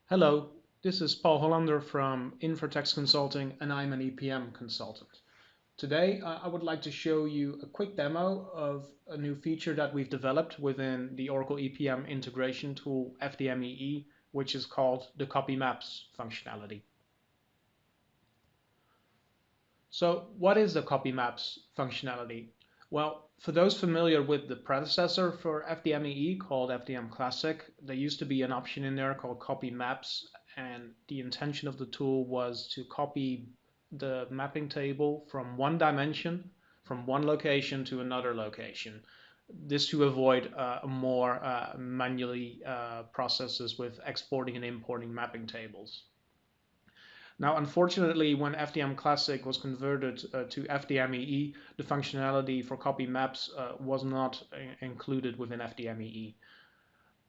Hello, this is Paul Hollander from Infratects Consulting, and I'm an EPM consultant. Today, I would like to show you a quick demo of a new feature that we've developed within the Oracle EPM integration tool FDMEE, which is called the Copy Maps functionality. So what is the Copy Maps functionality? Well, for those familiar with the predecessor for FDMEE called FDM Classic, there used to be an option in there called Copy Maps, and the intention of the tool was to copy the mapping table from one dimension, from one location to another location. This to avoid more manually processes with exporting and importing mapping tables. Now, unfortunately, when FDM Classic was converted to FDMEE, the functionality for copy maps was not included within FDMEE.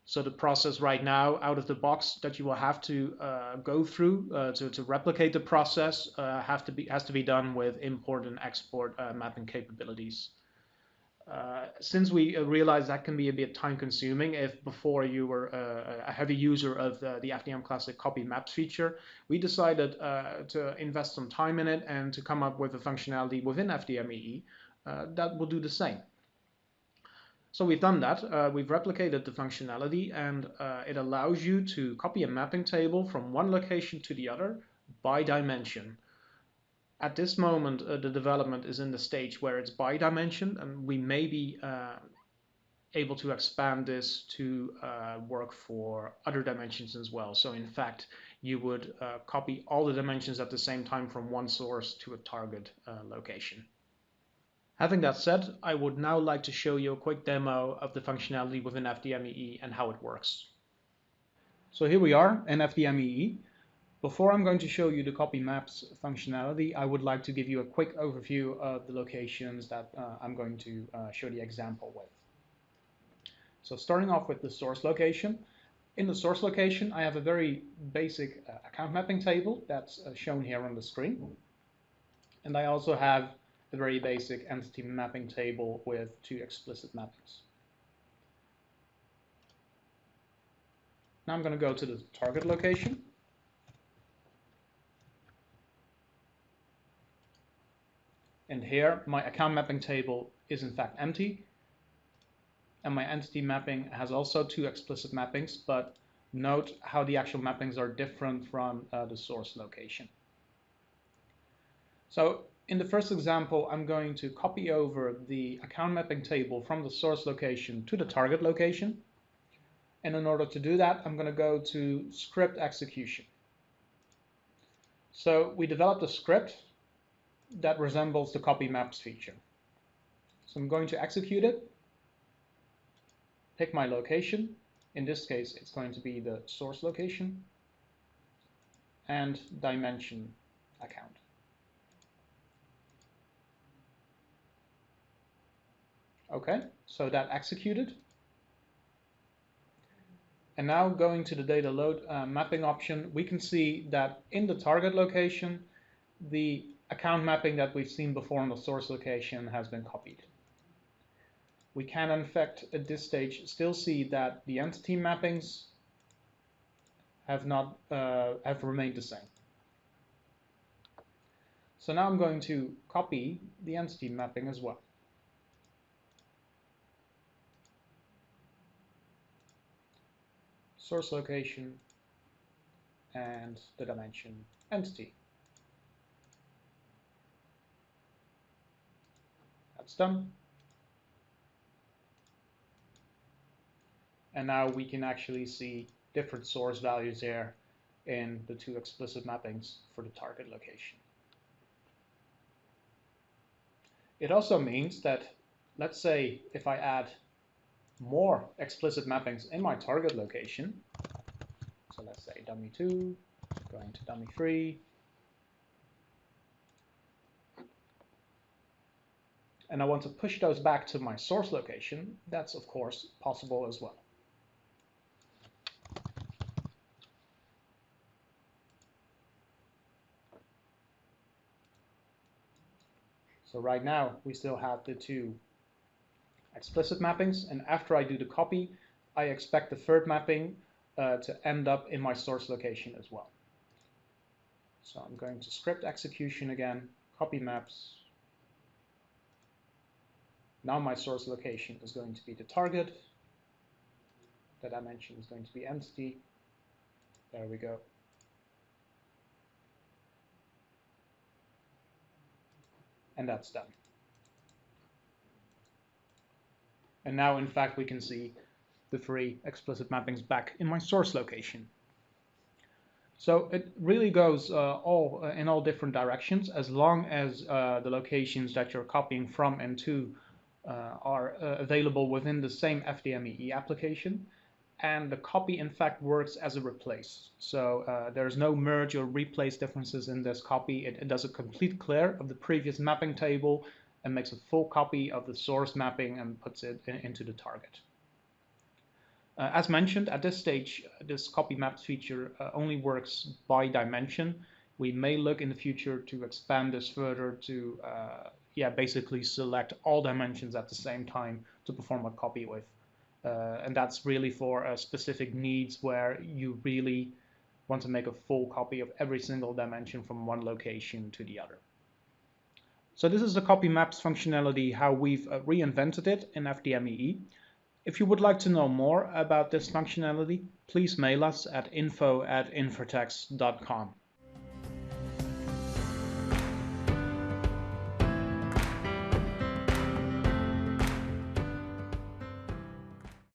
So the process right now, out of the box, that you will have to go through to replicate the process has to be done with import and export mapping capabilities. Since we realize that can be a bit time consuming if before you were a heavy user of the FDM Classic Copy Maps feature, we decided to invest some time in it and to come up with a functionality within FDMEE that will do the same. So we've done that. We've replicated the functionality, and it allows you to copy a mapping table from one location to the other by dimension. At this moment, the development is in the stage where it's by dimension, and we may be able to expand this to work for other dimensions as well. So in fact, you would copy all the dimensions at the same time from one source to a target location. Having that said, I would now like to show you a quick demo of the functionality within FDMEE and how it works. So here we are in FDMEE. Before I'm going to show you the copy maps functionality, I would like to give you a quick overview of the locations that I'm going to show the example with. So starting off with the source location. In the source location, I have a very basic account mapping table that's shown here on the screen. And I also have a very basic entity mapping table with two explicit mappings. Now I'm going to go to the target location. And here, my account mapping table is in fact empty. And my entity mapping has also two explicit mappings, but note how the actual mappings are different from the source location. So in the first example, I'm going to copy over the account mapping table from the source location to the target location. And in order to do that, I'm going to go to script execution. So we developed a script that resembles the copy maps feature. So I'm going to execute it, pick my location. In this case, it's going to be the source location and dimension account. Okay, so that executed. And now going to the data load mapping option, we can see that in the target location, the account mapping that we've seen before on the source location has been copied. We can, in fact, at this stage, still see that the entity mappings have remained the same. So now I'm going to copy the entity mapping as well. Source location and the dimension entity. That's done. And now we can actually see different source values there in the two explicit mappings for the target location. It also means that, let's say, if I add more explicit mappings in my target location, so let's say dummy2 going to dummy3, and I want to push those back to my source location, that's of course possible as well. So right now we still have the two explicit mappings, and after I do the copy, I expect the third mapping to end up in my source location as well. So I'm going to script execution again, copy maps. Now my source location is going to be the target. The dimension is going to be entity. There we go. And that's done. And now, in fact, we can see the 3 explicit mappings back in my source location. So it really goes in all different directions, as long as the locations that you're copying from and to are available within the same FDMEE application. And the copy, in fact, works as a replace. So there's no merge or replace differences in this copy. It does a complete clear of the previous mapping table and makes a full copy of the source mapping and puts it into the target. As mentioned, at this stage, this copy maps feature only works by dimension. We may look in the future to expand this further to basically select all dimensions at the same time to perform a copy with. And that's really for specific needs where you really want to make a full copy of every single dimension from one location to the other. So this is the copy maps functionality, how we've reinvented it in FDMEE. If you would like to know more about this functionality, please mail us at info@infratects.com.